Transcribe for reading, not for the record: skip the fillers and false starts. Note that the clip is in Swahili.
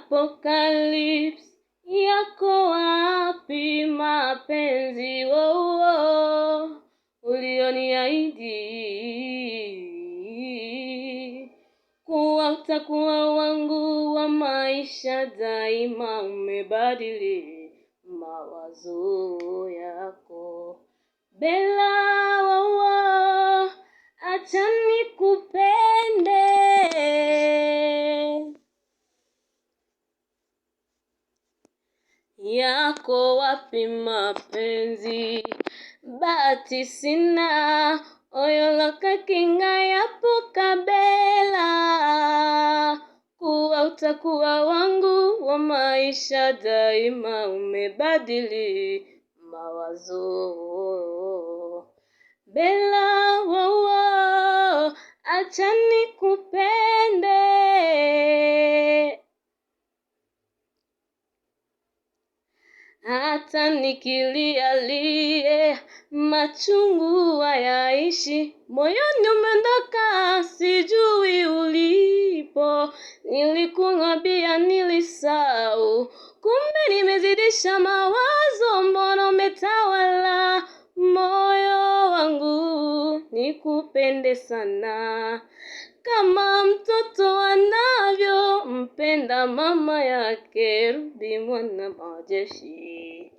Apocalypse, yako wapi mapenzi ulioniahidi? Kuwa utakuwa wangu wa maisha daima, umebadili mawazo yako. Bella, acha nikupende. Yako wapi mapenzi? Bahati sina, oyoloka kinga yapo kabela. Kuwa utakuwa wangu wa maisha daima, umebadili mawazo. Bella, acha nikupende. Hata nikilialie machungu hayaishi, moyoni umeondoka, sijui ulipo. Nilikuambia nilisahau, kumbe nimezidisha mawazo. Mbona umetawala moyo wangu, nikupende sana kama mtoto anavyompenda mama yake. Rudi mwana majeshi.